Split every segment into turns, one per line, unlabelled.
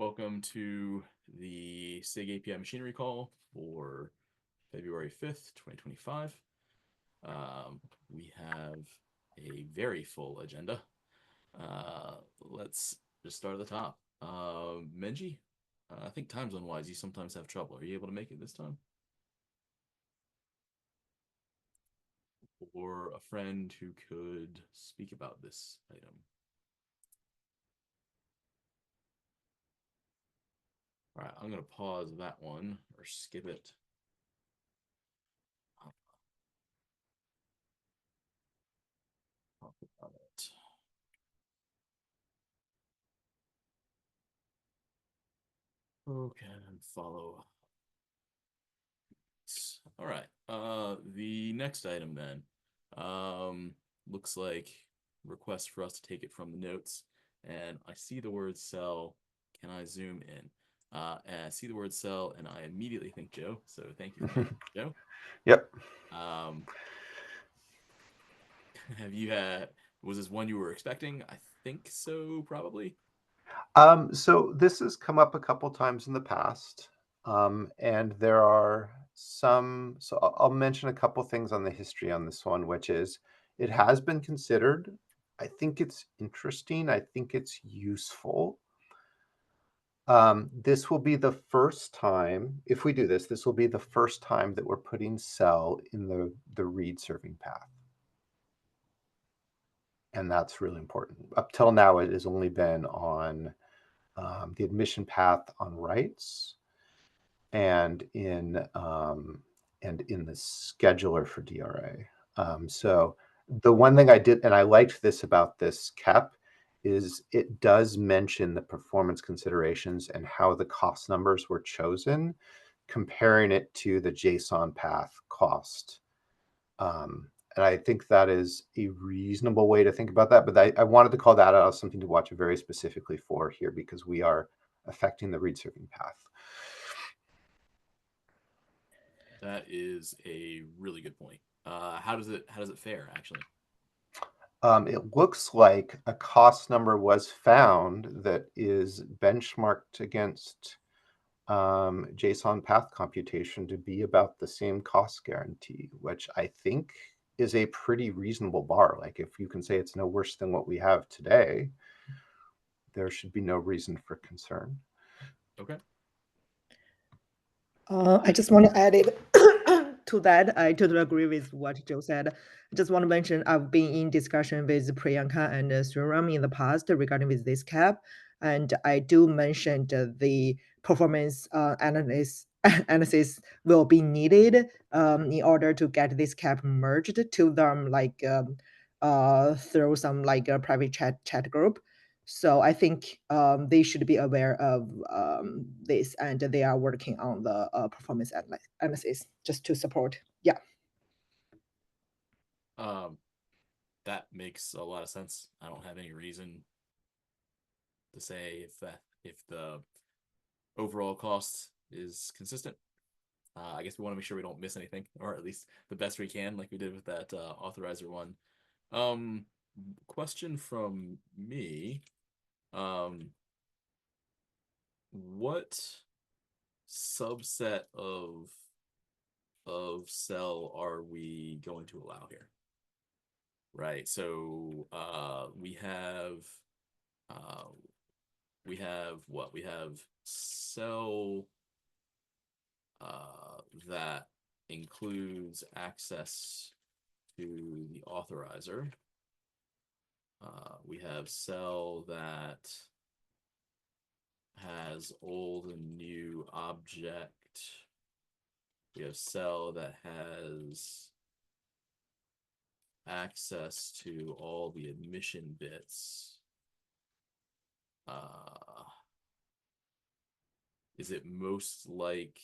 welcome to the SIG API Machinery call for February 5th, 2025. We have a very full agenda. Let's just start at the top. Menji, I think time zone wise, you sometimes have trouble. Are you able to make it this time? Or a friend who could speak about this item? All right, I'm going to pause that one or skip it. Talk about it. Okay, and follow. All right. The next item then looks like request for us to take it from the notes, and I see the word cell. Can I zoom in? And I see the word cell, and I immediately think Joe. So thank you for that, Joe.
Yep.
Have you had? Was this one you were expecting? I think so, probably.
So this has come up a couple times in the past, and there are some. So I'll mention a couple things on the history on this one, which is it has been considered. I think it's interesting. I think it's useful. This will be the first time, if we do this, this will be the first time that we're putting cell in the read serving path. And that's really important. Up till now, it has only been on the admission path on writes and in the scheduler for DRA. So the one thing I did, and I liked this about this KEP, is it does mention the performance considerations and how the cost numbers were chosen, comparing it to the JSON path cost. And I think that is a reasonable way to think about that. But I wanted to call that out as something to watch very specifically for here, because we are affecting the read serving path.
That is a really good point. How does it fare actually?
It looks like a cost number was found that is benchmarked against JSON path computation to be about the same cost guarantee, which I think is a pretty reasonable bar. Like, if you can say it's no worse than what we have today, there should be no reason for concern.
Okay.
I just want to add it to that. I totally agree with what Joe said. I just want to mention I've been in discussion with Priyanka and Sriram in the past regarding with this KEP, and I do mention the performance analysis will be needed in order to get this KEP merged to them, like through some like a private chat group. So I think they should be aware of this, and they are working on the performance analysis just to support. Yeah.
That makes a lot of sense. I don't have any reason to say if the overall cost is consistent. I guess we want to make sure we don't miss anything, or at least the best we can, like we did with that authorizer one. Question from me. What subset of cell are we going to allow here? Right. So we have what? We have cell that includes access to the authorizer. We have cell that has old and new object. We have cell that has access to all the admission bits. Is it most like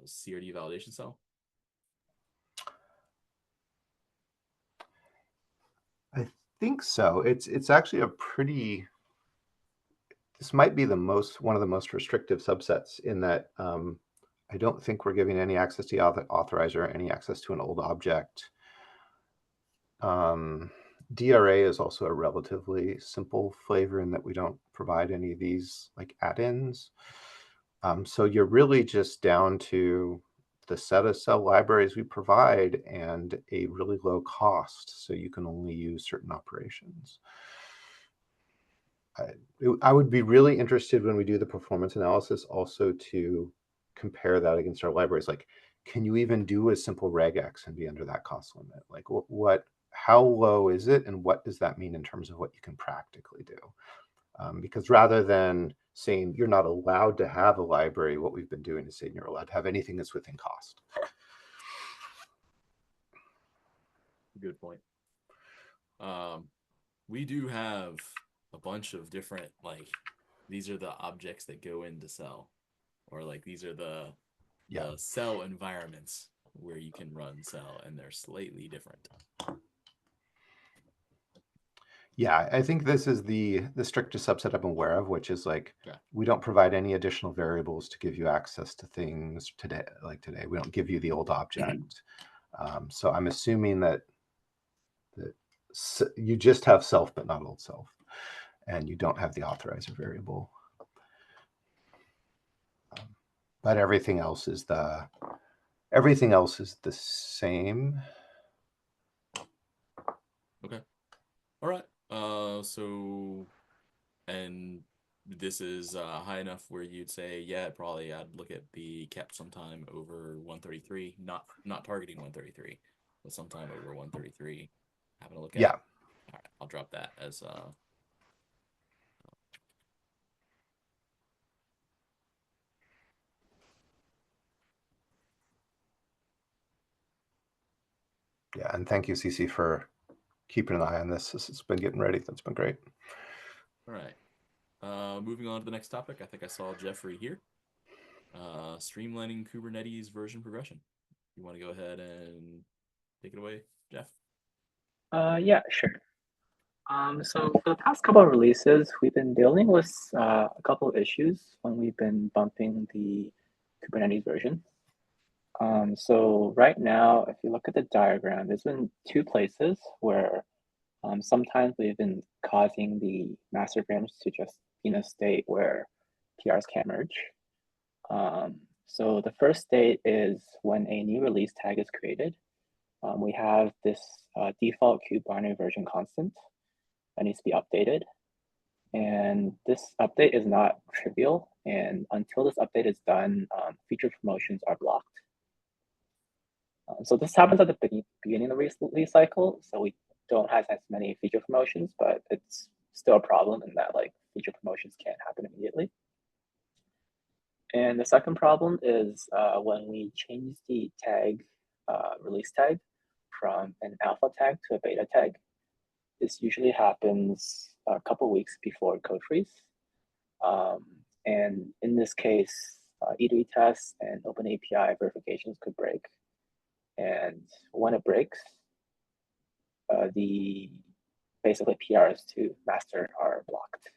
CRD validation cell?
I think so. It's actually a pretty. This might be one of the most restrictive subsets in that I don't think we're giving any access to the authorizer, any access to an old object. DRA is also a relatively simple flavor in that we don't provide any of these like add-ins. So you're really just down to the set of cell libraries we provide and a really low cost, so you can only use certain operations. I would be really interested when we do the performance analysis also to compare that against our libraries. Like, can you even do a simple regex and be under that cost limit? Like, how low is it, and what does that mean in terms of what you can practically do? Because rather than saying you're not allowed to have a library, what we've been doing is saying you're allowed to have anything that's within cost.
Good point. We do have a bunch of different, like, these are the objects that go into cell, or like these are the cell environments where you can run cell, and they're slightly different.
Yeah, I think this is the strictest subset I'm aware of, which is like, we don't provide any additional variables to give you access to things today. Like today, we don't give you the old object. So I'm assuming that you just have self, but not old self, and you don't have the authorizer variable. But everything else is the same.
Okay. All right. So, and this is high enough where you'd say, yeah, probably I'd look at the cap sometime over 133, not targeting 133, but sometime over 133. Having a look at.
Yeah.
All right, I'll drop that as
Yeah, and thank you, CC, for keeping an eye on this. This has been getting ready. That's been great.
All right. Moving on to the next topic. I think I saw Jeffrey here. Streamlining Kubernetes version progression. You want to go ahead and take it away, Jeff?
Yeah, sure. So for the past couple of releases, we've been dealing with a couple of issues when we've been bumping the Kubernetes version. So right now, if you look at the diagram, there's been two places where sometimes we've been causing the master branch to just be in a state where PRs can't merge. So the first state is when a new release tag is created. We have this default kube binary version constant that needs to be updated. And this update is not trivial. And until this update is done, feature promotions are blocked. So this happens at the beginning of the release cycle. So we don't have as many feature promotions, but it's still a problem in that like feature promotions can't happen immediately. And the second problem is when we change the tag, release tag from an alpha tag to a beta tag. This usually happens a couple weeks before code freeze. And in this case, E2E tests and OpenAPI verifications could break. And when it breaks, the basically PRs to master are blocked.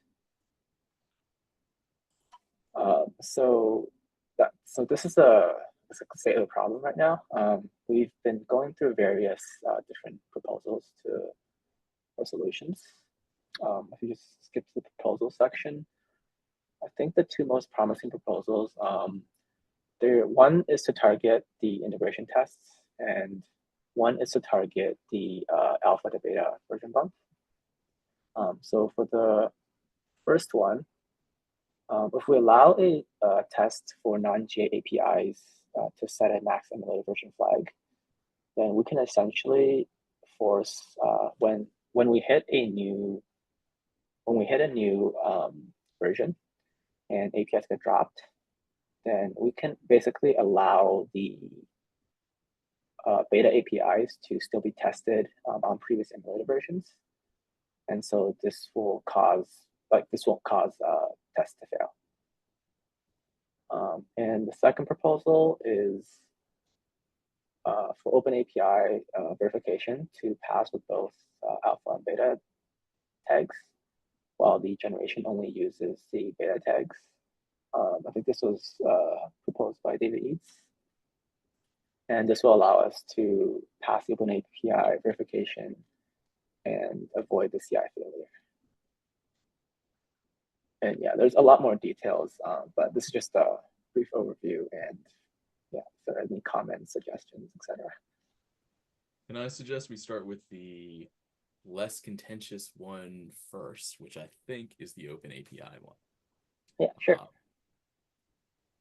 So this is a state of the problem right now. We've been going through various different proposals for solutions. If you just skip to the proposal section, I think the two most promising proposals, one is to target the integration tests, and one is to target the alpha to beta version bump. So for the first one, if we allow a test for non-GA APIs to set a max emulator version flag, then we can essentially force when we hit a new version and APIs get dropped, then we can basically allow the beta APIs to still be tested on previous emulator versions, and so this won't cause tests to fail. And the second proposal is for OpenAPI verification to pass with both alpha and beta tags, while the generation only uses the beta tags. I think this was proposed by David Eads. And this will allow us to pass the OpenAPI verification and avoid the CI failure. And yeah, there's a lot more details, but this is just a brief overview. And yeah, if there are any comments, suggestions, etc.
Can I suggest we start with the less contentious one first, which I think is the Open API one?
Yeah, sure.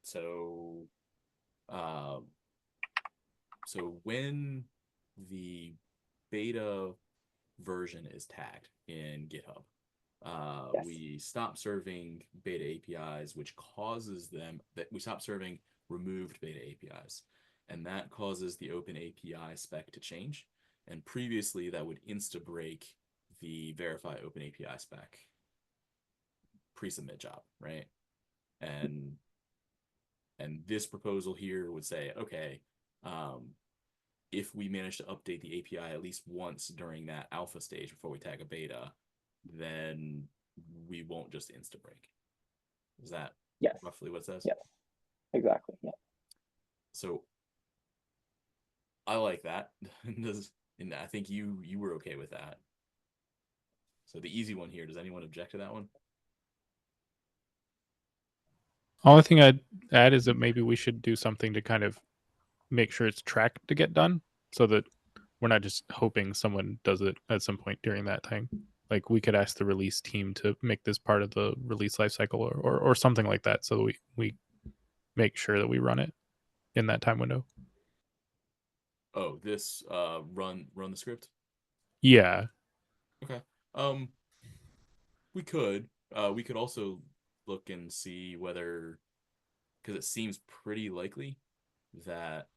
So when the beta version is tagged in GitHub,
Yes.
we stop serving beta APIs, which causes them that we stop serving removed beta APIs, and that causes the Open API spec to change. And previously, that would insta break the verify Open API spec pre-submit job, right? And this proposal here would say, okay, if we manage to update the API at least once during that alpha stage before we tag a beta, then we won't just insta break. Is that
yes.
roughly what it says?
Yes, exactly. Yeah.
So I like that. And I think you were okay with that. So the easy one here, does anyone object to that one?
Only thing I'd add is that maybe we should do something to kind of make sure it's tracked to get done, so that we're not just hoping someone does it at some point during that time. Like we could ask the release team to make this part of the release lifecycle or something like that, so that we make sure that we run it in that time window.
Oh, this run the script?
Yeah.
Okay. We could also look and see whether, because it seems pretty likely that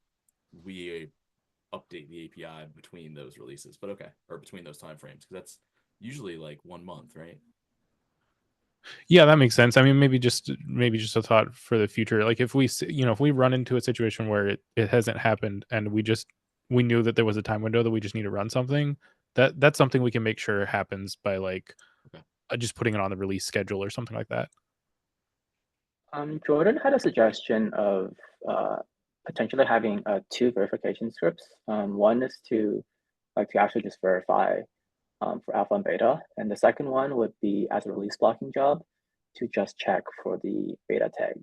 we update the API between those releases, but okay, or between those timeframes, because that's usually like 1 month, right?
Yeah, that makes sense. I mean, maybe just a thought for the future. Like if we, if we run into a situation where it hasn't happened and we knew that there was a time window that we just need to run something, that's something we can make sure happens by like
Okay.
Just putting it on the release schedule or something like that.
Jordan had a suggestion of potentially having 2 verification scripts. One is to actually just verify for alpha and beta, and the second one would be as a release blocking job to just check for the beta tag.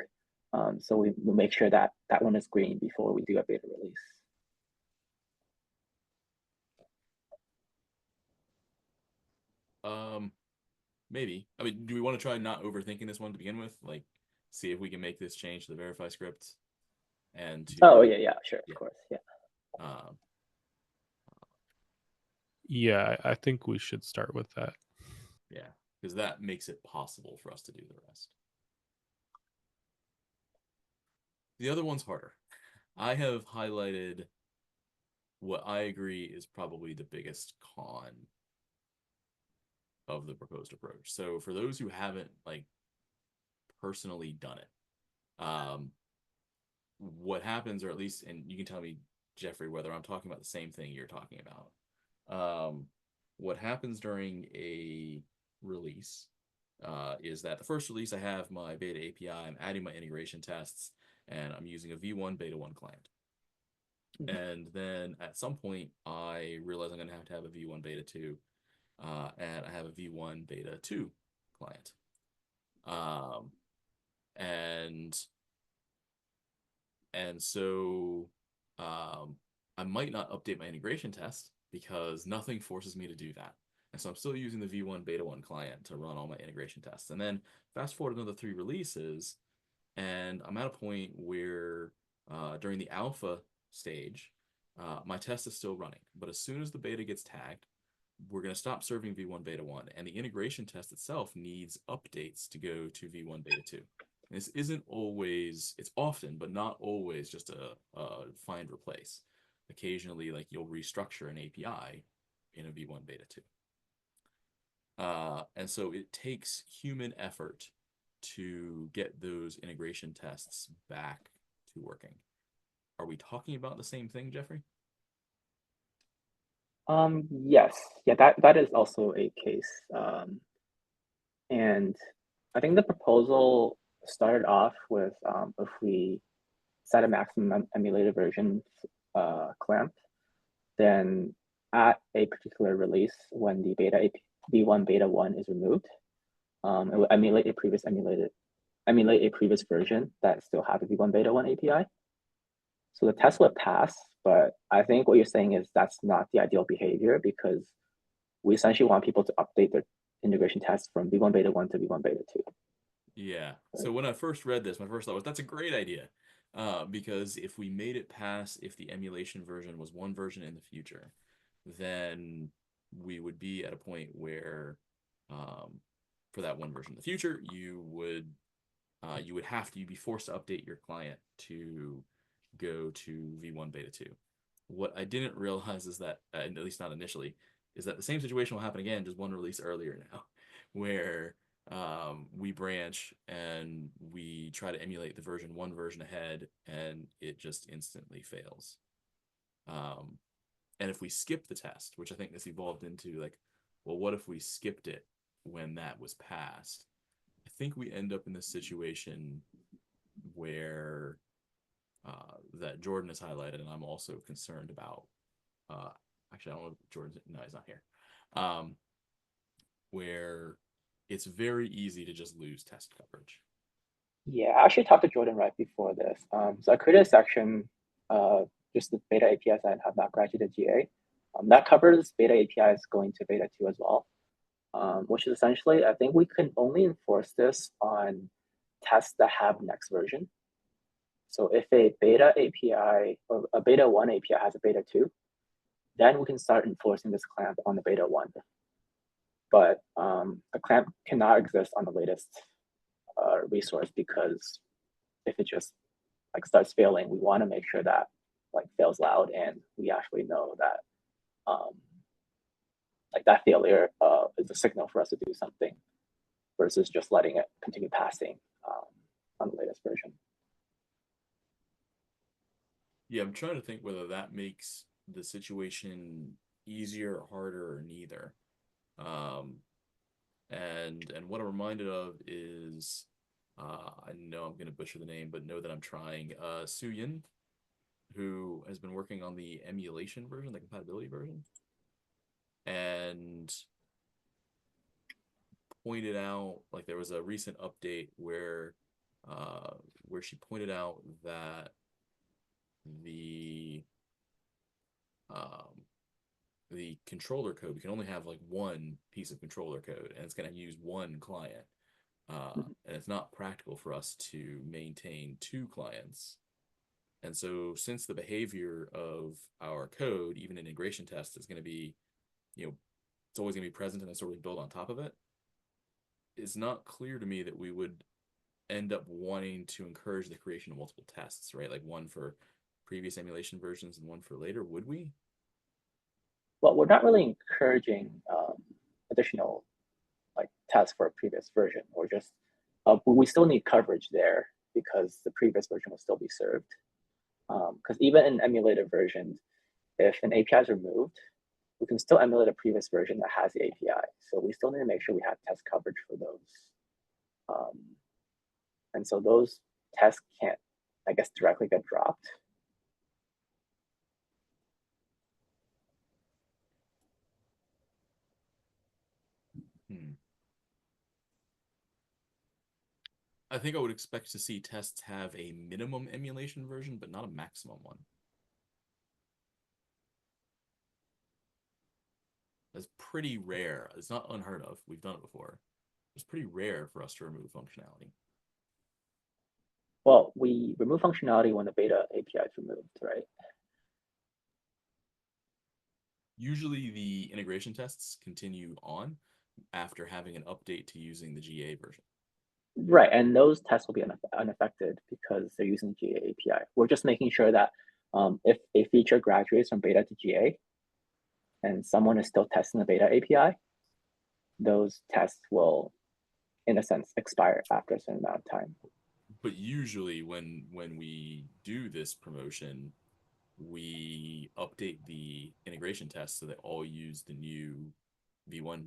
So we make sure that that one is green before we do a beta release.
Maybe. I mean, do we want to try not overthinking this one to begin with? Like, see if we can make this change to the verify script and to.
Oh yeah, sure,
Yeah.
of course, yeah.
Yeah, I think we should start with that.
Yeah, because that makes it possible for us to do the rest. The other one's harder. I have highlighted what I agree is probably the biggest con of the proposed approach. So for those who haven't like personally done it, what happens, or at least, and you can tell me, Jeffrey, whether I'm talking about the same thing you're talking about. What happens during a release is that the first release I have my beta API, I'm adding my integration tests, and I'm using a V1 beta 1 client. And then at some point, I realize I'm going to have a V1 beta 2, and I have a V1 beta 2 client. And so I might not update my integration test because nothing forces me to do that. And so I'm still using the V1 beta 1 client to run all my integration tests. And then fast forward another 3 releases, and I'm at a point where during the alpha stage, my test is still running. But as soon as the beta gets tagged, we're going to stop serving V1 beta 1, and the integration test itself needs updates to go to V1 beta 2. And this isn't always, it's often, but not always just a find replace. Occasionally, like you'll restructure an API in a V1 beta 2. And so it takes human effort to get those integration tests back to working. Are we talking about the same thing, Jeffrey?
Yes, yeah, that is also a case. And I think the proposal started off with if we set a maximum emulated version clamp, then at a particular release when the v1 beta 1 is removed. It will emulate a previous version that still have a v1 beta 1 API. So the test would pass, but I think what you're saying is that's not the ideal behavior, because we essentially want people to update their integration tests from v1 beta 1 to v1 beta 2.
Yeah. So when I first read this, my first thought was that's a great idea. Because if we made it pass, if the emulation version was one version in the future, then we would be at a point where, for that one version in the future, you'd be forced to update your client to go to v1 beta 2. What I didn't realize is that, at least not initially, is that the same situation will happen again, just one release earlier now, where we branch and we try to emulate the one version ahead, and it just instantly fails. And if we skip the test, which I think this evolved into, like, well, what if we skipped it when that was passed? I think we end up in this situation where that Jordan has highlighted, and I'm also concerned about. Actually, I don't know if Jordan's. No, he's not here. Where it's very easy to just lose test coverage.
Yeah, I actually talked to Jordan right before this. So I created a section, just the beta APIs that have not graduated GA. That covers beta APIs going to beta 2 as well, which is essentially, I think we can only enforce this on tests that have next version. So if a beta API or a beta 1 API has a beta 2, then we can start enforcing this clamp on the beta 1. But a clamp cannot exist on the latest resource, because if it just like starts failing, we want to make sure that like fails loud, and we actually know that like that failure is a signal for us to do something, versus just letting it continue passing on the latest version.
Yeah, I'm trying to think whether that makes the situation easier or harder, or neither. And what I'm reminded of is, I know I'm going to butcher the name, but know that I'm trying, Suyin, who has been working on the emulation version, the compatibility version, and pointed out, like, there was a recent update where she pointed out that the controller code, we can only have like one piece of controller code, and it's going to use one client, and it's not practical for us to maintain 2 clients. And so, since the behavior of our code, even in integration tests, is going to be, it's always going to be present and then sort of build on top of it, it's not clear to me that we would end up wanting to encourage the creation of multiple tests, right? Like one for previous emulation versions and one for later, would we?
Well, we're not really encouraging additional like tests for a previous version. Or just we still need coverage there, because the previous version will still be served. Because even in emulated versions, if an API is removed, we can still emulate a previous version that has the API. So we still need to make sure we have test coverage for those. And so those tests can't, I guess, directly get dropped.
I think I would expect to see tests have a minimum emulation version, but not a maximum one. That's pretty rare. It's not unheard of. We've done it before. It's pretty rare for us to remove functionality.
Well, we remove functionality when the beta API is removed, right?
Usually the integration tests continue on after having an update to using the GA version.
Right, and those tests will be unaffected because they're using GA API. We're just making sure that if a feature graduates from beta to GA and someone is still testing the beta API, those tests will, in a sense, expire after a certain amount of time.
But usually when we do this promotion, we update the integration tests so they all use the new v1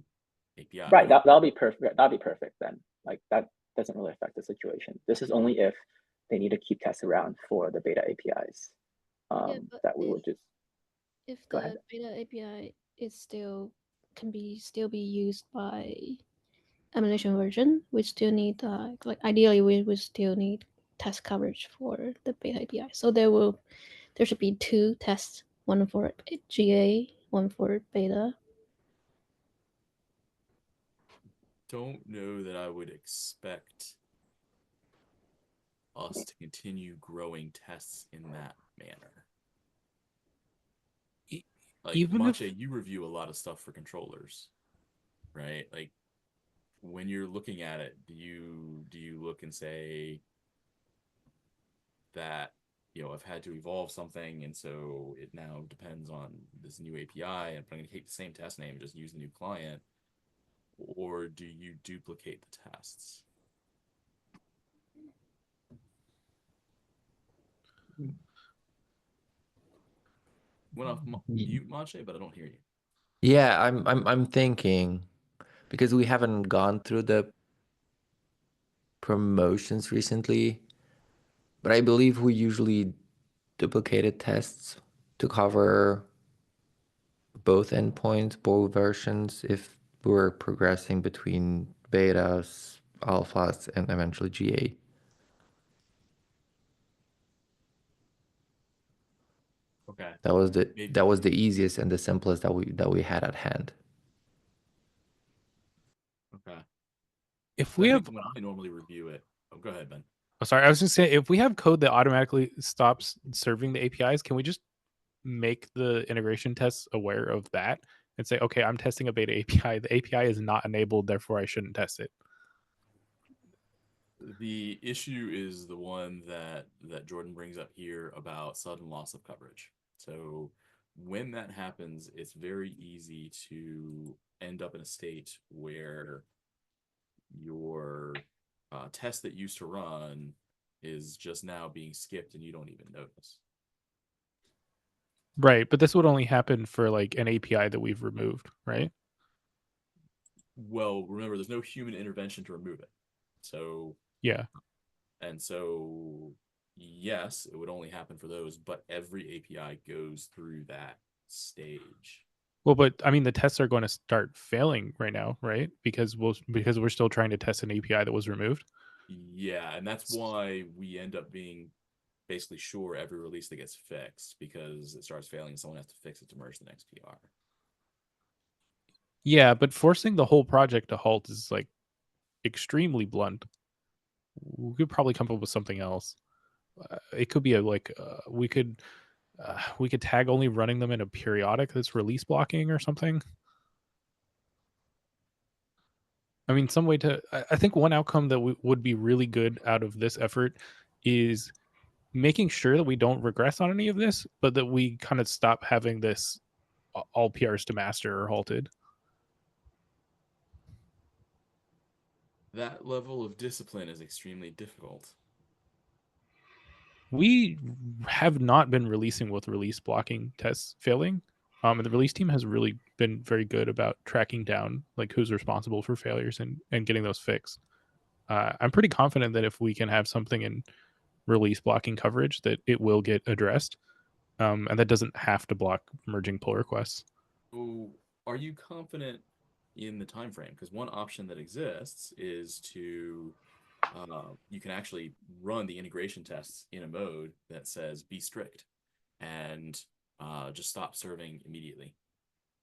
API.
Right, that'll be perfect. That'll be perfect then. Like that doesn't really affect the situation. This is only if they need to keep tests around for the beta APIs that we would just.
if
Go
the
ahead.
beta API is still be used by emulation version, we still need like ideally we still need test coverage for the beta API. So there should be 2 tests, one for GA, one for beta.
Don't know that I would expect us to continue growing tests in that manner. Like,
Even
Mache,
if
you review a lot of stuff for controllers, right? Like, when you're looking at it, do you look and say that, I've had to evolve something, and so it now depends on this new API, and I'm going to take the same test name and just use the new client, or do you duplicate the tests? Went off mute, Mache, but I don't hear you.
Yeah, I'm thinking because we haven't gone through the promotions recently, but I believe we usually duplicated tests to cover both endpoints, both versions, if we're progressing between betas, alphas, and eventually GA.
Okay.
That was
Maybe.
the easiest and the simplest that we had at hand.
Okay.
if
So
we
I
have
think when I normally review it, go ahead, Ben.
Oh, sorry, I was just saying, if we have code that automatically stops serving the APIs, can we just make the integration tests aware of that and say, okay, I'm testing a beta API. The API is not enabled, therefore I shouldn't test it.
The issue is the one that Jordan brings up here about sudden loss of coverage. So when that happens, it's very easy to end up in a state where your test that used to run is just now being skipped and you don't even notice.
Right, but this would only happen for like an API that we've removed, right?
Well, remember, there's no human intervention to remove it. So
yeah,
and so yes, it would only happen for those, but every API goes through that stage.
Well, but I mean, the tests are going to start failing right now, right? Because we're still trying to test an API that was removed.
Yeah, and that's why we end up being basically sure every release that gets fixed, because it starts failing and someone has to fix it to merge the next PR.
Yeah, but forcing the whole project to halt is like extremely blunt. We could probably come up with something else. It could be we could tag only running them in a periodic that's release blocking or something. I mean, some way to. I think one outcome that would be really good out of this effort is making sure that we don't regress on any of this, but that we kind of stop having this all PRs to master or halted.
That level of discipline is extremely difficult.
We have not been releasing with release blocking tests failing. And the release team has really been very good about tracking down like who's responsible for failures and getting those fixed. I'm pretty confident that if we can have something in release blocking coverage, that it will get addressed, and that doesn't have to block merging pull requests.
So, are you confident in the time frame? Because one option that exists is to you can actually run the integration tests in a mode that says be strict and just stop serving immediately.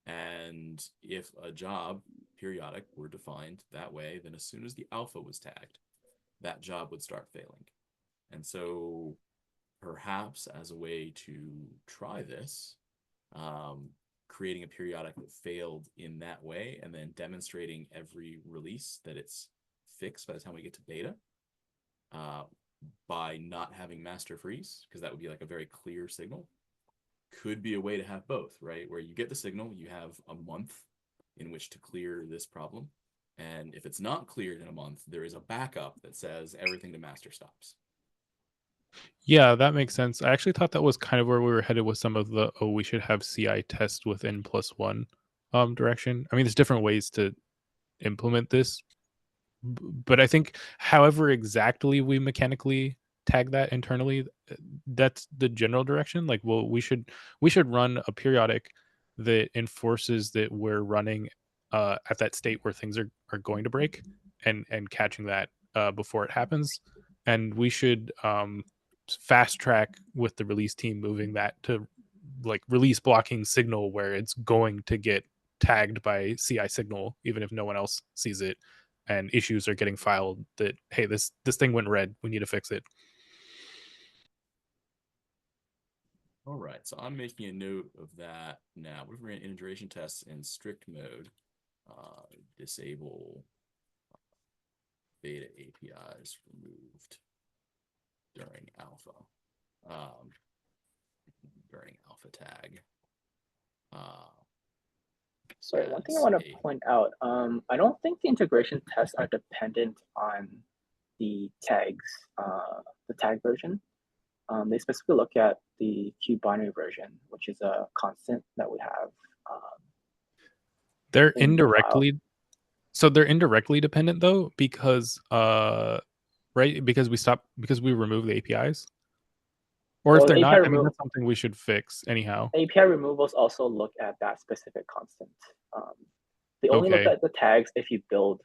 And if a job periodic were defined that way, then as soon as the alpha was tagged, that job would start failing. And so perhaps as a way to try this, creating a periodic that failed in that way and then demonstrating every release that it's fixed by the time we get to beta, by not having master freeze, because that would be like a very clear signal, could be a way to have both, right? Where you get the signal, you have a month in which to clear this problem. And if it's not cleared in a month, there is a backup that says everything to master stops.
Yeah, that makes sense. I actually thought that was kind of where we were headed with some of the, we should have CI test with N+1 direction. I mean, there's different ways to implement this, but I think however exactly we mechanically tag that internally, that's the general direction. Like, well, we should run a periodic that enforces that we're running at that state where things are going to break, and catching that before it happens. And we should fast track with the release team moving that to like release blocking signal where it's going to get tagged by CI signal even if no one else sees it, and issues are getting filed that, hey, this thing went red, we need to fix it.
All right, so I'm making a note of that now. We've ran integration tests in strict mode. Disable beta APIs removed during alpha. During alpha tag.
Sorry, one thing I want to point out, I don't think the integration tests are dependent on the tags, the tag version. They specifically look at the Q binary version, which is a constant that we have.
They're
in the
indirectly, so they're indirectly dependent though, because right, because we remove the APIs. Or
Well,
if they're
API
not, I mean, that's something we should fix anyhow.
API removals also look at that specific constant. They only look at the tags if you build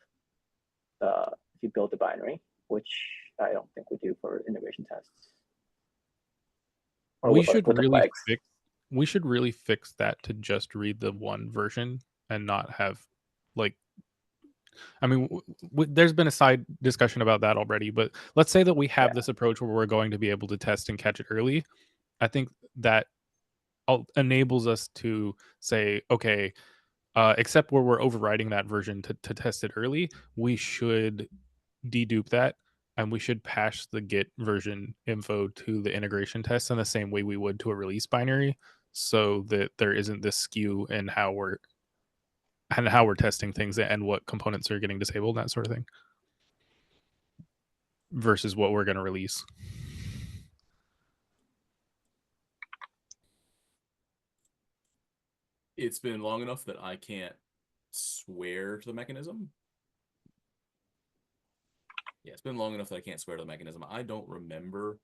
the binary, which I don't think we do for integration tests. Or
We
with,
should
with the
really
flags.
fix. We should really fix that to just read the one version and not have, like, I mean, there's been a side discussion about that already, but let's say that we have this approach where we're going to be able to test and catch it early. I think that enables us to say, okay, except where we're overriding that version to test it early, we should dedupe that, and we should pass the Git version info to the integration test in the same way we would to a release binary, so that there isn't this skew in how we're testing things and what components are getting disabled, that sort of thing, versus what we're going to release.
It's been long enough that I can't swear to the mechanism. Yeah, it's been long enough that I can't swear to the mechanism. I don't remember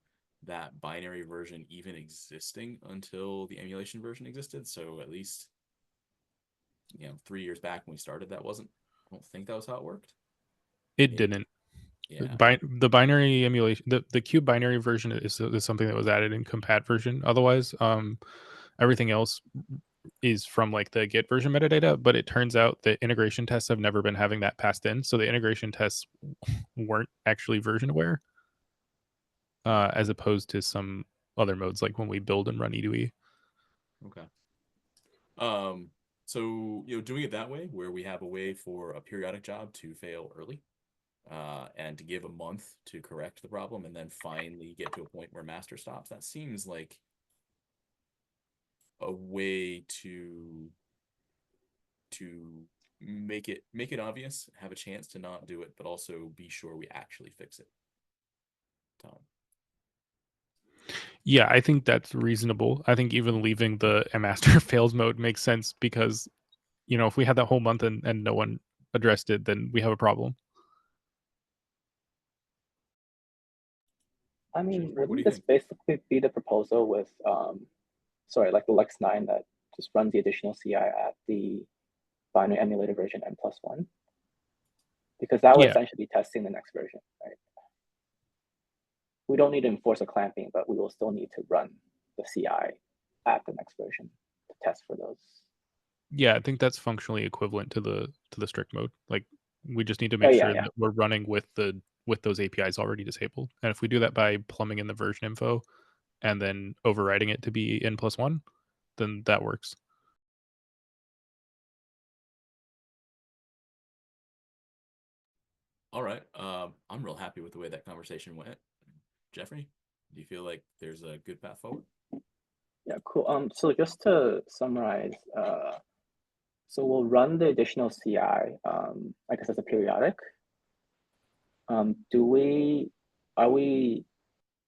that binary version even existing until the emulation version existed. So at least, 3 years back when we started, I don't think that was how it worked.
It didn't.
Yeah.
The binary emulation, the cube binary version is something that was added in compat version. Otherwise, everything else is from like the Git version metadata, but it turns out that integration tests have never been having that passed in. So the integration tests weren't actually version aware, as opposed to some other modes like when we build and run E2E.
Okay. So, doing it that way, where we have a way for a periodic job to fail early, and to give a month to correct the problem, and then finally get to a point where master stops, that seems like a way to make it obvious, have a chance to not do it, but also be sure we actually fix it. Tom.
Yeah, I think that's reasonable. I think even leaving the master fails mode makes sense, because if we had that whole month and no one addressed it, then we have a problem.
I mean, wouldn't this basically be the proposal with like the Lex 9 that just runs the additional CI at the binary emulator version n+1? Because that would essentially be testing the next version, right? We don't need to enforce a clamping, but we will still need to run the CI at the next version to test for those.
Yeah, I think that's functionally equivalent to the strict mode. Like, we just need to make sure that we're running with those APIs already disabled. And if we do that by plumbing in the version info and then overriding it to be n+1, then that works.
All right. I'm real happy with the way that conversation went. Jeffrey, do you feel like there's a good path forward?
Yeah, cool. So just to summarize, so we'll run the additional CI, I guess as a periodic. Are we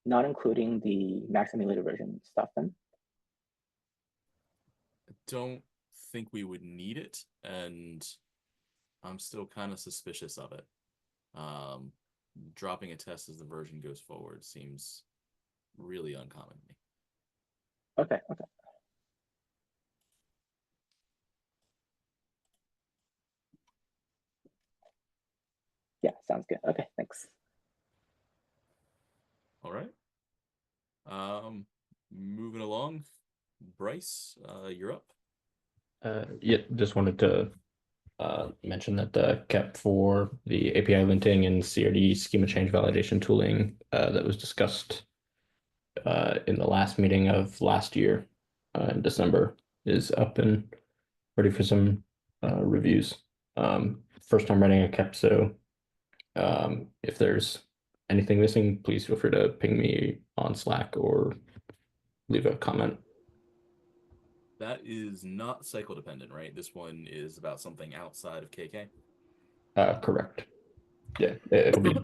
not including the max emulator version stuff then?
I don't think we would need it, and I'm still kind of suspicious of it. dropping a test as the version goes forward seems really uncommon to me.
Okay. Yeah, sounds good. Okay, thanks.
All right. Moving along, Bryce, you're up.
Yeah, just wanted to mention that the KEP for the API linting and CRD schema change validation tooling that was discussed in the last meeting of last year in December is up and ready for some reviews. First time writing a KEP, so if there's anything missing, please feel free to ping me on Slack or leave a comment.
That is not cycle dependent, right? This one is about something outside of KK.
Correct. Yeah, it'll be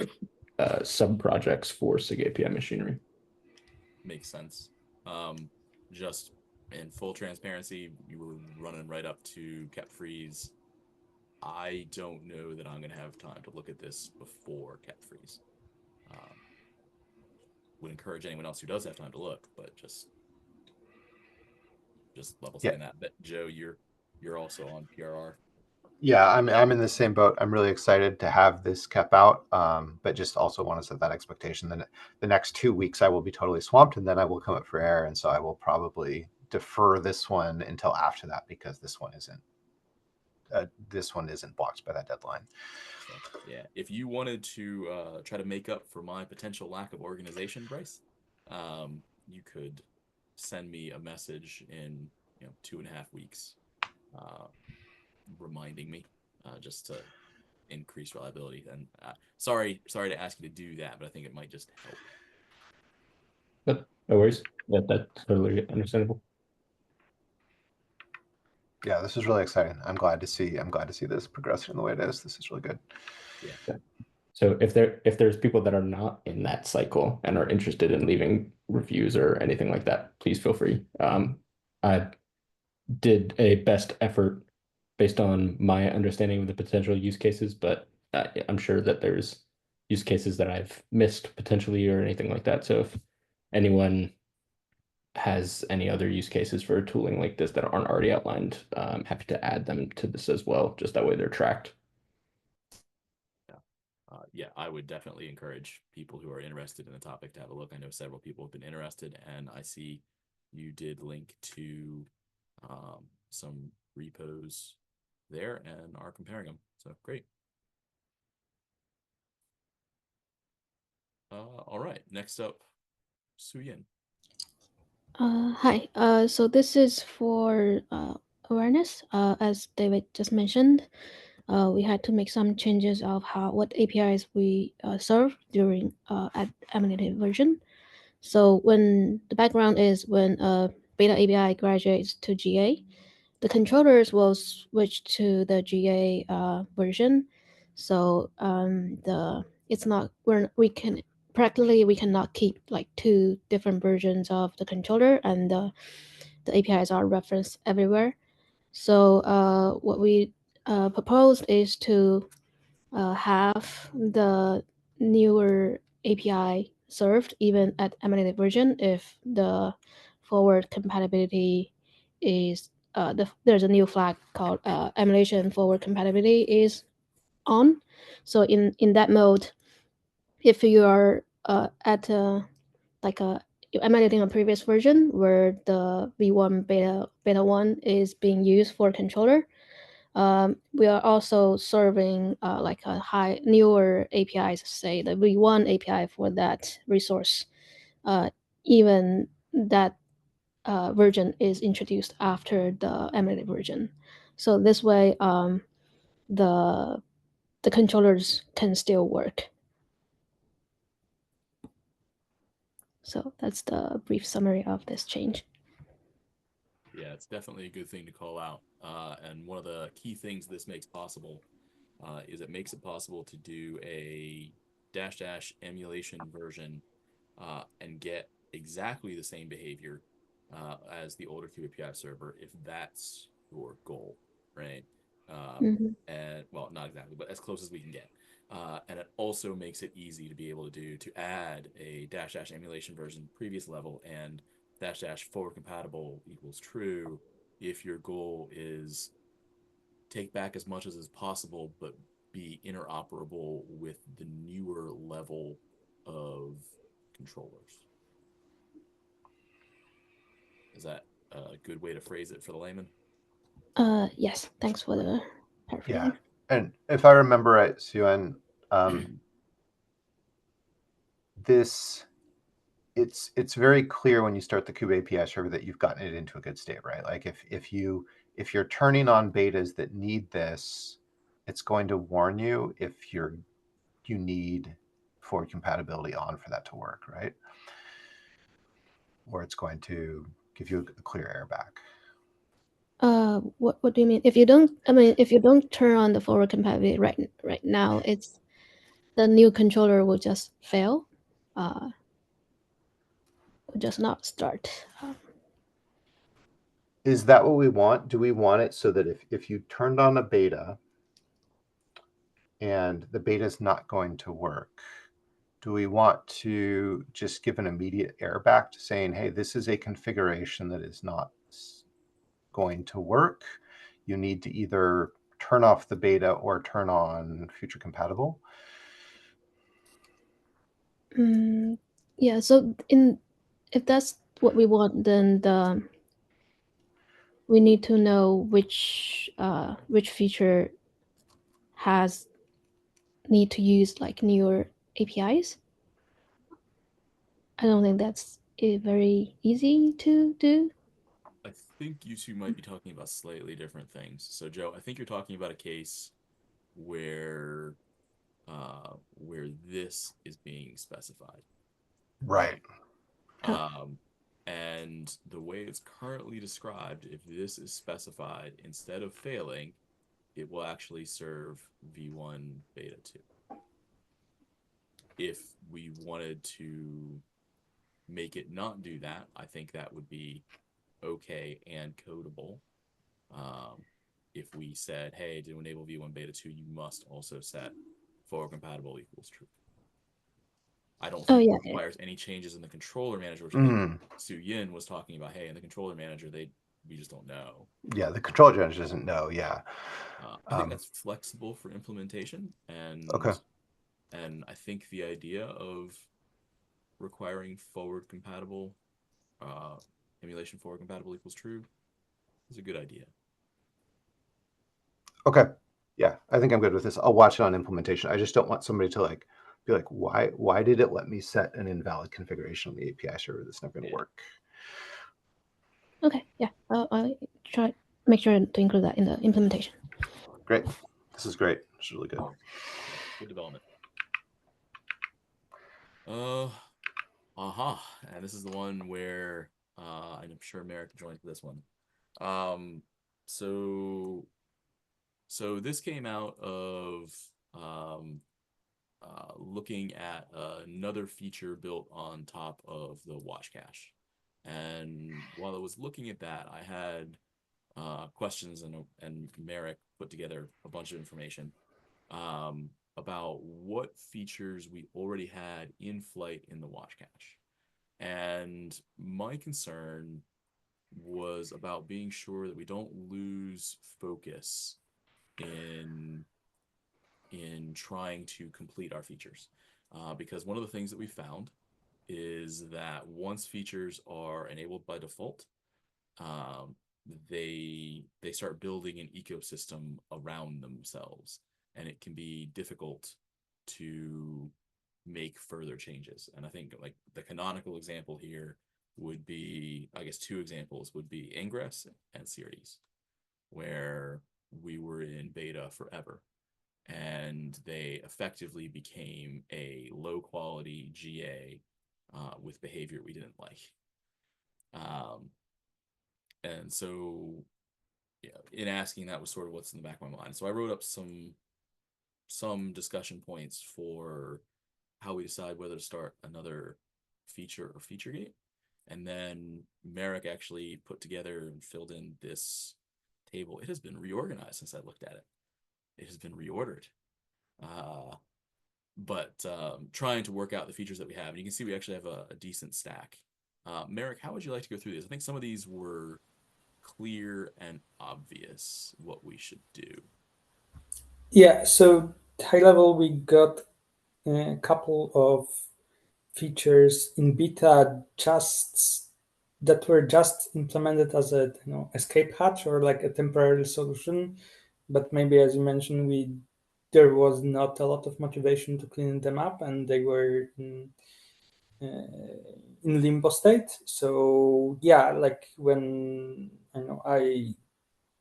sub projects for SIG API Machinery.
Makes sense. Just in full transparency, you were running right up to KEP freeze. I don't know that I'm going to have time to look at this before KEP freeze. Would encourage anyone else who does have time to look, but just level setting that. But Joe, you're also on PRR.
Yeah, I'm in the same boat. I'm really excited to have this kept out, but just also want to set that expectation. Then the next 2 weeks I will be totally swamped, and then I will come up for air, and so I will probably defer this one until after that because this one isn't blocked by that deadline.
So, yeah, if you wanted to try to make up for my potential lack of organization, Bryce, you could send me a message in 2.5 weeks, reminding me, just to increase reliability. And sorry to ask you to do that, but I think it might just help.
But no worries. That's totally understandable.
Yeah, this is really exciting. I'm glad to see this progressing the way it is. This is really good.
Yeah.
So if there's people that are not in that cycle and are interested in leaving reviews or anything like that, please feel free. I did a best effort based on my understanding of the potential use cases, but I'm sure that there's use cases that I've missed potentially or anything like that. So if anyone has any other use cases for tooling like this that aren't already outlined, I'm happy to add them to this as well. Just that way they're tracked.
Yeah, I would definitely encourage people who are interested in the topic to have a look. I know several people have been interested, and I see you did link to some repos there and are comparing them. So great. All right, next up, Suyin.
Hi. So this is for awareness. As David just mentioned, we had to make some changes of what APIs we serve during at emulated version. So when the background is when beta API graduates to GA, the controllers will switch to the GA version. So it's not we cannot keep like two different versions of the controller, and the APIs are referenced everywhere. So what we proposed is to have the newer API served even at emulated version if the forward compatibility is there's a new flag called emulation forward compatibility is on. So in that mode, if you are at you're emulating a previous version where the v1 beta 1 is being used for controller, we are also serving like a newer APIs, say the v1 API for that resource, even that version is introduced after the emulated version. So this way, the controllers can still work. So that's the brief summary of this change.
Yeah, it's definitely a good thing to call out. And one of the key things this makes possible is it makes it possible to do a -- emulation version and get exactly the same behavior as the older QAPI server if that's your goal, right? And well, not exactly, but as close as we can get. And it also makes it easy to be able to add a -- emulation version previous level and -- forward compatible equals true if your goal is take back as much as is possible, but be interoperable with the newer level of controllers. Is that a good way to phrase it for the layman?
Yes, thanks for the
Yeah.
paraphrasing.
And if I remember right, Suen, it's very clear when you start the Kube API server that you've gotten it into a good state, right? Like if you're turning on betas that need this, it's going to warn you if you need forward compatibility on for that to work, right? Or it's going to give you a clear error back.
What do you mean? If you don't turn on the forward compatibility right now, it's the new controller will just fail. Will just not start.
Is that what we want? Do we want it so that if you turned on a beta and the beta is not going to work, do we want to just give an immediate error back to saying, hey, this is a configuration that is not going to work? You need to either turn off the beta or turn on future compatible?
Yeah, so if that's what we want, then we need to know which feature need to use like newer APIs. I don't think that's very easy to do.
I think you two might be talking about slightly different things. So, Joe, I think you're talking about a case where this is being specified.
Right.
And the way it's currently described, if this is specified, instead of failing, it will actually serve v1 beta 2. If we wanted to make it not do that, I think that would be okay and codable. If we said, hey, to enable v1 beta 2, you must also set forward compatible equals true. I don't think it requires any changes in the controller manager, which I think Su Yin was talking about. Hey, in the controller manager, we just don't know.
Yeah, the controller manager doesn't know. Yeah,
I think that's flexible for implementation, and
okay.
And I think the idea of requiring forward compatible emulation forward compatible equals true is a good idea.
Okay. Yeah, I think I'm good with this. I'll watch it on implementation. I just don't want somebody to be like, why did it let me set an invalid configuration on the API server that's never going to work?
Okay, yeah, I'll try make sure to include that in the implementation.
Great. This is great. This is really good.
Good development. And this is the one where I'm sure Merrick joined for this one. So this came out of looking at another feature built on top of the watch cache. And while I was looking at that, I had questions, and Merrick put together a bunch of information about what features we already had in flight in the watch cache. And my concern was about being sure that we don't lose focus in trying to complete our features. Because one of the things that we found is that once features are enabled by default, they start building an ecosystem around themselves, and it can be difficult to make further changes. And I think like the canonical example here would be, I guess two examples would be Ingress and Series, where we were in beta forever, and they effectively became a low quality GA with behavior we didn't like. And so, yeah, in asking that was sort of what's in the back of my mind. So I wrote up some discussion points for how we decide whether to start another feature or feature gate. And then Merrick actually put together and filled in this table. It has been reorganized since I looked at it. It has been reordered. but trying to work out the features that we have. And you can see we actually have a decent stack. Merrick, how would you like to go through this? I think some of these were clear and obvious what we should do.
Yeah, so high level, we got a couple of features in beta that were just implemented as a escape hatch or like a temporary solution. But maybe, as you mentioned, there was not a lot of motivation to clean them up, and they were in limbo state. So yeah, like when I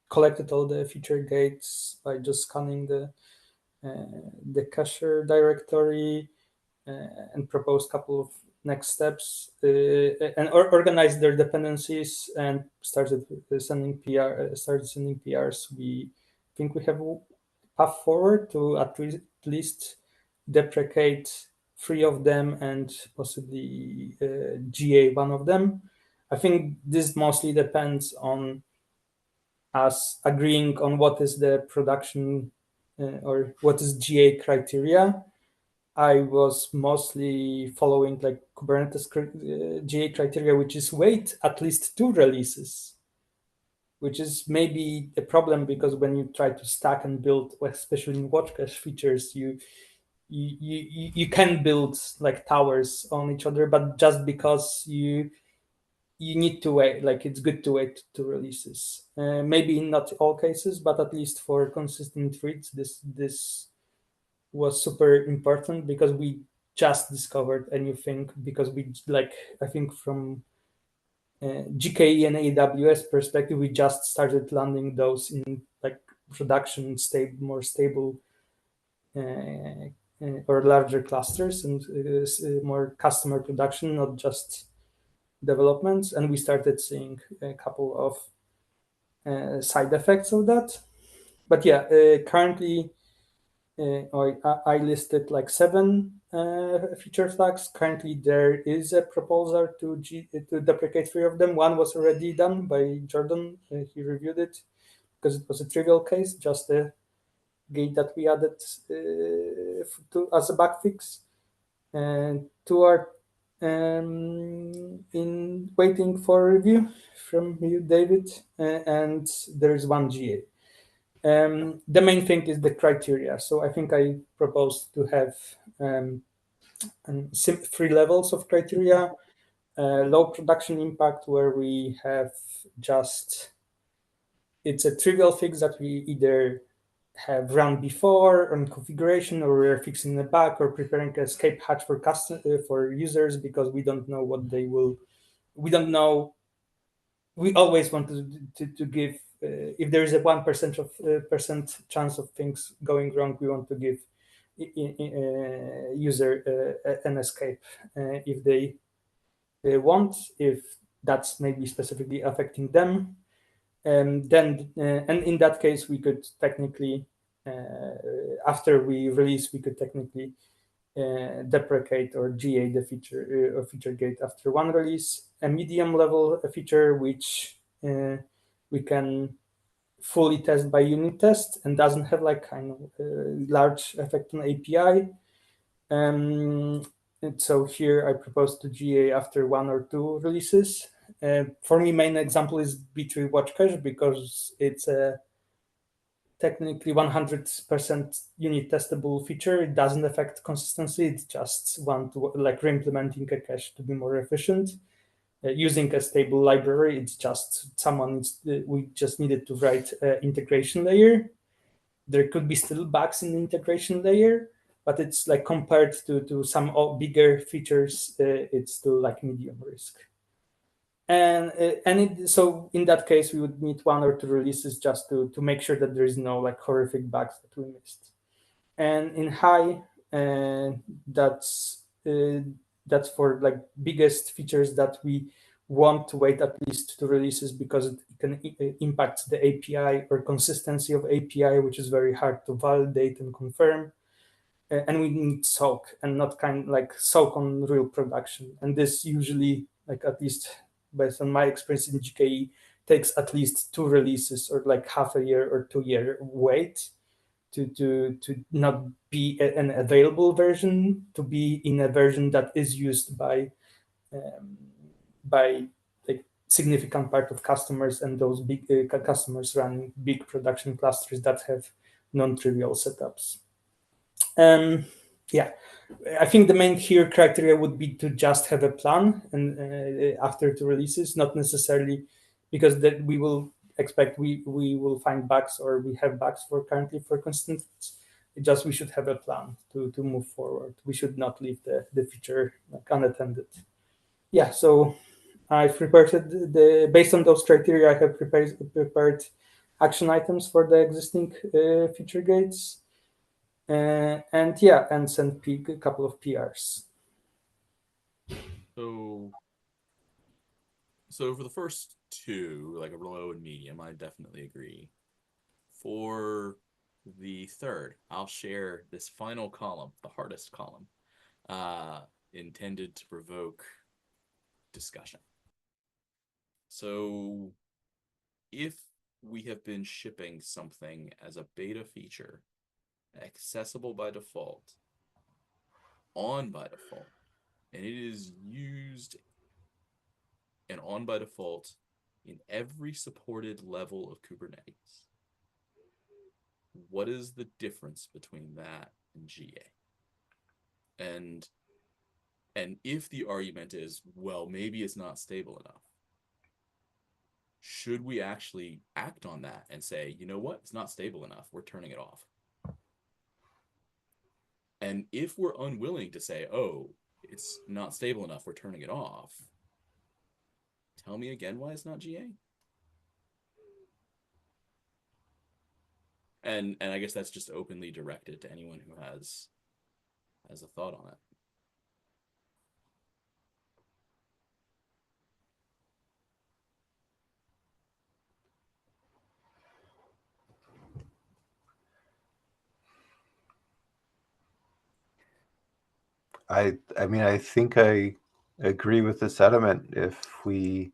collected all the feature gates by just scanning the cache directory and proposed a couple of next steps and organized their dependencies and started sending PRs. We think we have a path forward to at least deprecate 3 of them and possibly GA 1 of them. I think this mostly depends on us agreeing on what is the production or what is GA criteria. I was mostly following like Kubernetes GA criteria, which is wait at least 2 releases, which is maybe a problem because when you try to stack and build, especially in watch cache features, you can build like towers on each other, but just because you need to wait, like it's good to wait 2 releases. Maybe in not all cases, but at least for consistent reads, this was super important because we just discovered a new thing because I think from GKE and AWS perspective, we just started landing those in like production more stable or larger clusters and more customer production, not just developments. And we started seeing a couple of side effects of that. But yeah, currently I listed like 7 feature flags. Currently, there is a proposal to deprecate 3 of them. One was already done by Jordan. He reviewed it because it was a trivial case, just a gate that we added as a bug fix. And 2 are in waiting for review from you, David, and there is 1 GA. The main thing is the criteria. So I think I proposed to have 3 levels of criteria. Low production impact, where we have it's a trivial fix that we either have run before on configuration, or we're fixing a bug or preparing an escape hatch for users because we don't know what they will. We don't know. We always want to give. If there is a 1% chance of things going wrong, we want to give user an escape if they want, if that's maybe specifically affecting them. And in that case, we could technically, after we release, we could technically deprecate or GA the feature or feature gate after 1 release. A medium level feature which we can fully test by unit test and doesn't have like kind of large effect on API. And so here I propose to GA after 1 or 2 releases. For me, main example is B3 Watch Cache because it's a technically 100% unit testable feature. It doesn't affect consistency. It's just re-implementing a cache to be more efficient. Using a stable library, it's just we just needed to write an integration layer. There could be still bugs in the integration layer, but it's like compared to some bigger features, it's still like medium risk. So in that case, we would need 1 or 2 releases just to make sure that there is no like horrific bugs that we missed. And in high, that's for like biggest features that we want to wait at least 2 releases because it can impact the API or consistency of API, which is very hard to validate and confirm. And we need soak and not soak on real production. And this usually, like at least based on my experience in GKE, takes at least 2 releases or like half a year or 2 year wait. to not be an available version, to be in a version that is used by like significant part of customers, and those big customers running big production clusters that have non-trivial setups. Yeah, I think the main here criteria would be to just have a plan and after 2 releases, not necessarily because that we will expect we will find bugs or we have bugs for currently for constant. Just we should have a plan to move forward. We should not leave the feature like unattended. Yeah, so I've prepared based on those criteria. I have prepared action items for the existing feature gates. And yeah, and send a couple of PRs.
So for the first 2, like a low and medium, I definitely agree. For the third, I'll share this final column, the hardest column, intended to provoke discussion. So if we have been shipping something as a beta feature, accessible by default, on by default, and it is used and on by default in every supported level of Kubernetes, what is the difference between that and GA? And if the argument is, well, maybe it's not stable enough, should we actually act on that and say, you know what, it's not stable enough, we're turning it off? And if we're unwilling to say, oh, it's not stable enough, we're turning it off, tell me again why it's not GA? And I guess that's just openly directed to anyone who has a thought on it.
I mean, I think I agree with the sentiment. If we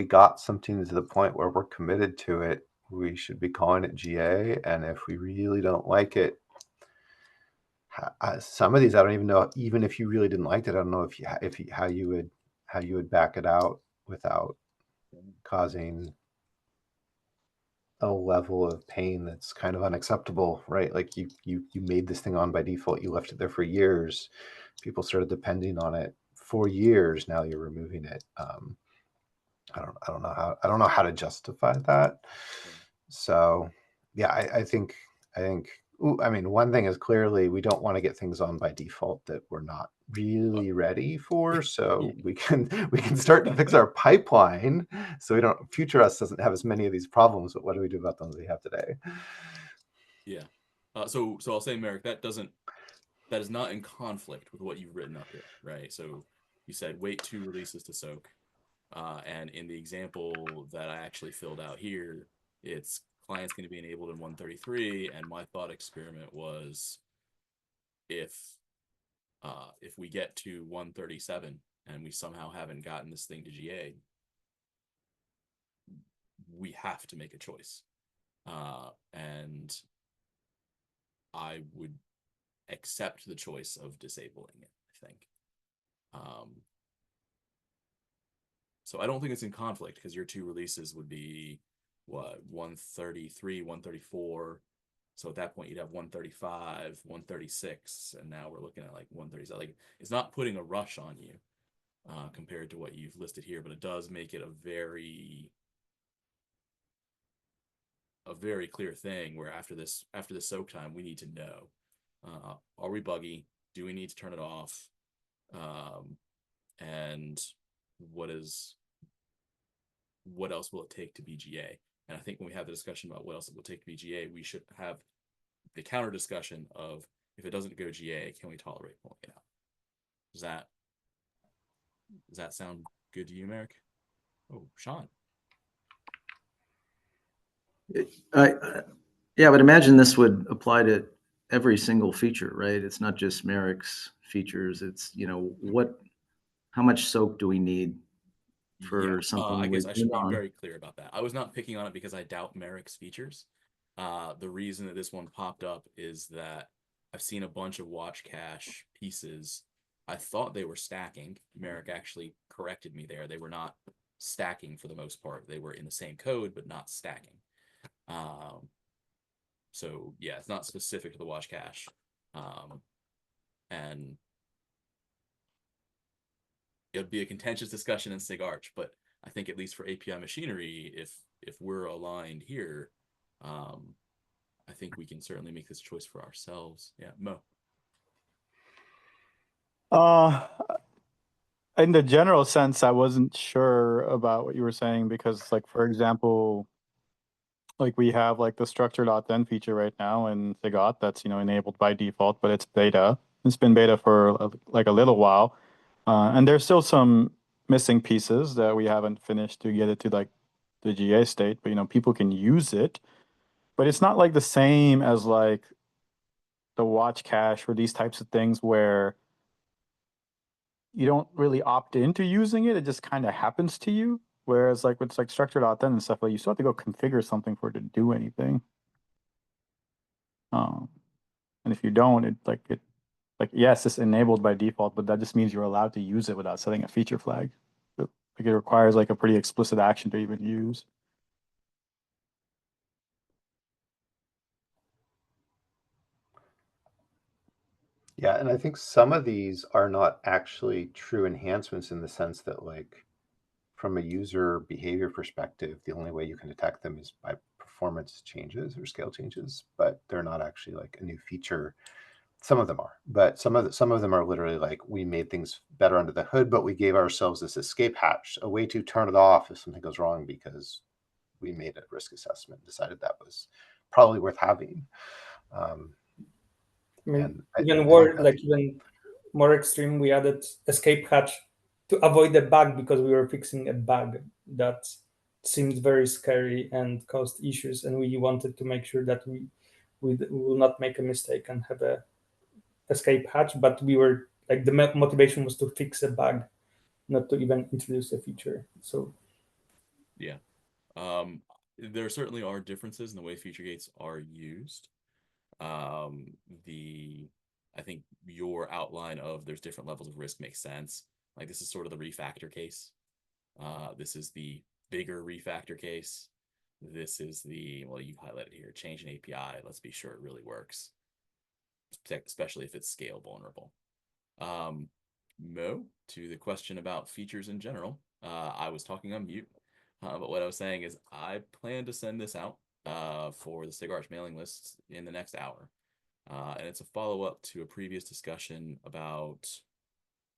got something to the point where we're committed to it, we should be calling it GA. And if we really don't like it, some of these I don't even know. Even if you really didn't like it, I don't know how you would back it out without causing a level of pain that's kind of unacceptable, right? Like you made this thing on by default, you left it there for years, people started depending on it for years, now you're removing it. I don't know how to justify that. So yeah, I think I mean, one thing is clearly we don't want to get things on by default that we're not really ready for. So we can start to fix our pipeline so we don't, future us doesn't have as many of these problems. But what do we do about them that we have today?
Yeah. So I'll say, Merrick, that is not in conflict with what you've written up here, right? So you said wait 2 releases to soak. And in the example that I actually filled out here, it's client's going to be enabled in 133, and my thought experiment was if we get to 137 and we somehow haven't gotten this thing to GA, we have to make a choice. And I would accept the choice of disabling it, I think. So I don't think it's in conflict, because your 2 releases would be what, 133, 134. So at that point you'd have 135, 136, and now we're looking at like 137. Like, it's not putting a rush on you compared to what you've listed here, but it does make it a very clear thing where after this soak time, we need to know, are we buggy? Do we need to turn it off? And what else will it take to be GA? And I think when we have the discussion about what else it will take to be GA, we should have the counter discussion of, if it doesn't go GA, can we tolerate pulling it out? Does that sound good to you, Merrick? Oh, Sean.
Yeah, I would imagine this would apply to every single feature, right? It's not just Merrick's features. It's, how much soak do we need for something?
I guess I should be very clear about that. I was not picking on it because I doubt Merrick's features. The reason that this one popped up is that I've seen a bunch of watch cache pieces. I thought they were stacking. Merrick actually corrected me there. They were not stacking for the most part. They were in the same code, but not stacking. So yeah, it's not specific to the watch cache. And it'd be a contentious discussion in SIG Arch, but I think at least for API machinery, if we're aligned here, I think we can certainly make this choice for ourselves. Yeah, Mo.
In the general sense, I wasn't sure about what you were saying because, like, for example, like we have like the structure.then feature right now in SIGAuth that's, enabled by default, but it's beta. It's been beta for like a little while. And there's still some missing pieces that we haven't finished to get it to like the GA state, but people can use it. But it's not like the same as like the watch cache or these types of things where you don't really opt into using it. It just kind of happens to you. Whereas like with like structure.then and stuff, like you still have to go configure something for it to do anything. And if you don't, yes, it's enabled by default, but that just means you're allowed to use it without setting a feature flag. Like it requires like a pretty explicit action to even use.
Yeah, and I think some of these are not actually true enhancements in the sense that, like, from a user behavior perspective, the only way you can detect them is by performance changes or scale changes, but they're not actually like a new feature. Some of them are, but some of them are literally like, we made things better under the hood, but we gave ourselves this escape hatch, a way to turn it off if something goes wrong because we made a risk assessment, decided that was probably worth having.
I mean,
And
even more extreme, we added escape hatch to avoid a bug because we were fixing a bug that seemed very scary and caused issues, and we wanted to make sure that we will not make a mistake and have a escape hatch. But we were like, the motivation was to fix a bug, not to even introduce a feature. So
yeah, there certainly are differences in the way feature gates are used. I think your outline of there's different levels of risk makes sense. Like this is sort of the refactor case. This is the bigger refactor case. This is the, well, you highlighted here, change an API. Let's be sure it really works, especially if it's scale vulnerable. Mo, to the question about features in general, I was talking on mute, but what I was saying is I plan to send this out for the SIG Arch mailing lists in the next hour. And it's a follow-up to a previous discussion about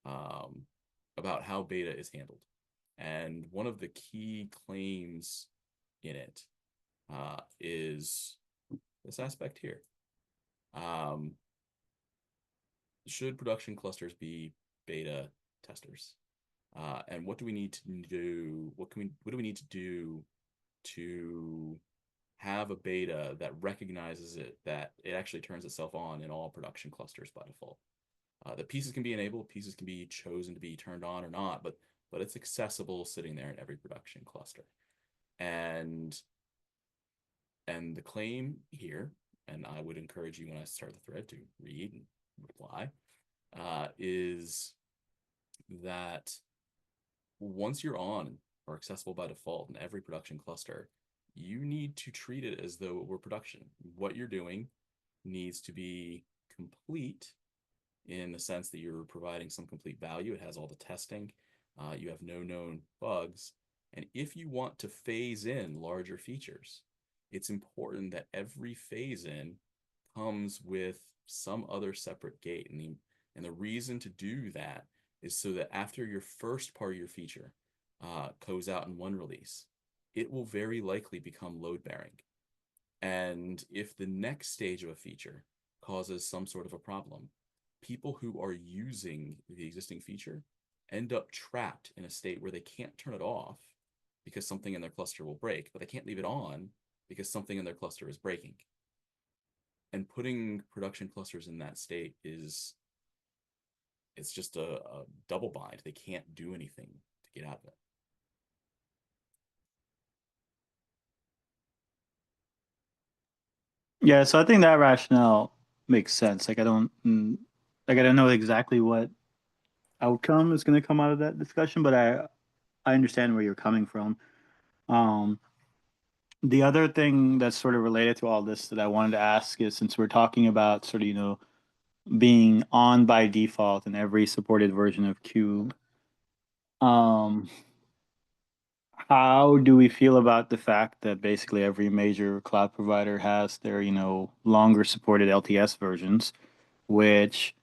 how beta is handled. And one of the key claims in it is this aspect here. Should production clusters be beta testers? And what do we need to do? What do we need to do to have a beta that recognizes that it actually turns itself on in all production clusters by default? The pieces can be enabled, pieces can be chosen to be turned on or not, but it's accessible sitting there in every production cluster. And the claim here, and I would encourage you when I start the thread to read and reply, is that once you're on or accessible by default in every production cluster, you need to treat it as though it were production. What you're doing needs to be complete in the sense that you're providing some complete value. It has all the testing. You have no known bugs. And if you want to phase in larger features, it's important that every phase in comes with some other separate gate. And the reason to do that is so that after your first part of your feature goes out in one release, it will very likely become load bearing. And if the next stage of a feature causes some sort of a problem, people who are using the existing feature end up trapped in a state where they can't turn it off because something in their cluster will break, but they can't leave it on because something in their cluster is breaking. And putting production clusters in that state it's just a double bind. They can't do anything to get out of it.
Yeah, so I think that rationale makes sense. Like I don't know exactly what outcome is going to come out of that discussion, but I understand where you're coming from. The other thing that's sort of related to all this that I wanted to ask is, since we're talking about sort of, being on by default in every supported version of Cube, how do we feel about the fact that basically every major cloud provider has their, longer supported LTS versions, which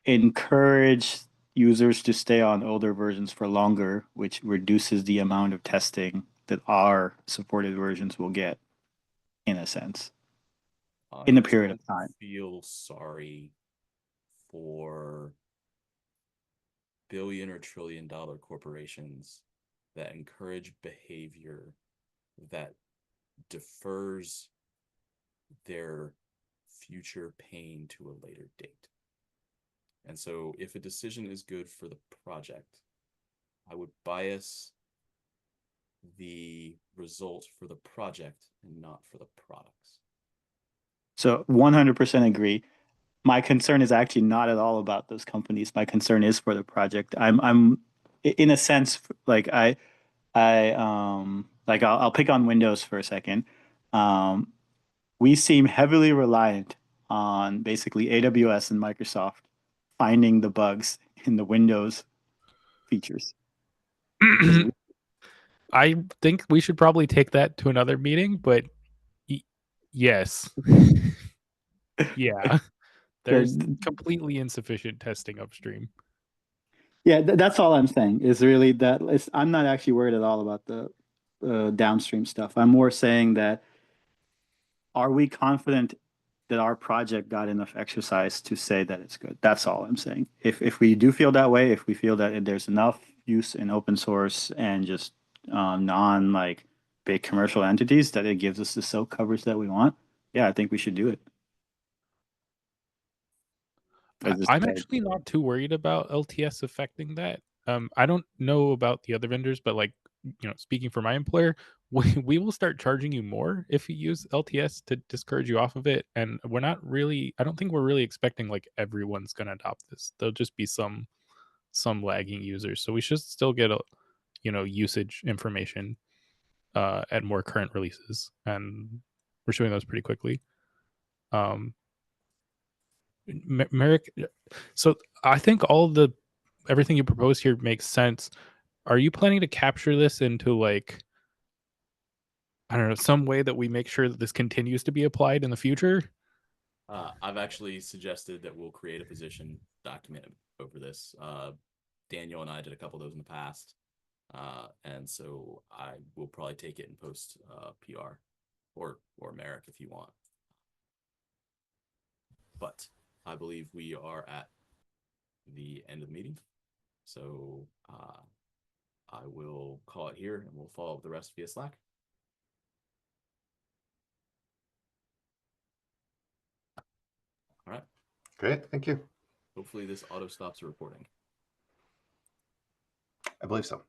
encourage users to stay on older versions for longer, which reduces the amount of testing that our supported versions will get, in a sense, in a period of time.
I feel sorry for billion or trillion dollar corporations that encourage behavior that defers their future pain to a later date. And so if a decision is good for the project, I would bias the result for the project and not for the products.
So 100% agree. My concern is actually not at all about those companies. My concern is for the project. I'm in a sense, like I'll pick on Windows for a second. We seem heavily reliant on basically AWS and Microsoft finding the bugs in the Windows features.
I think we should probably take that to another meeting, but yes. Yeah. There's completely insufficient testing upstream.
Yeah, that's all I'm saying is really that I'm not actually worried at all about the downstream stuff. I'm more saying that, are we confident that our project got enough exercise to say that it's good? That's all I'm saying. If we do feel that way, if we feel that there's enough use in open source and just non like big commercial entities that it gives us the SOAK coverage that we want, yeah, I think we should do it.
I'm actually not too worried about LTS affecting that. I don't know about the other vendors, but speaking for my employer, we will start charging you more if you use LTS to discourage you off of it. And I don't think we're really expecting like everyone's going to adopt this. There'll just be some lagging users. So we should still get usage information at more current releases, and we're showing those pretty quickly. Merrick, so I think everything you propose here makes sense. Are you planning to capture this into like, I don't know, some way that we make sure that this continues to be applied in the future?
I've actually suggested that we'll create a position document over this. Daniel and I did a couple of those in the past. And so I will probably take it and post PR or Merrick if you want. But I believe we are at the end of the meeting. So I will call it here and we'll follow up the rest via Slack. All right.
Great. Thank you.
Hopefully this auto stops the recording.
I believe so.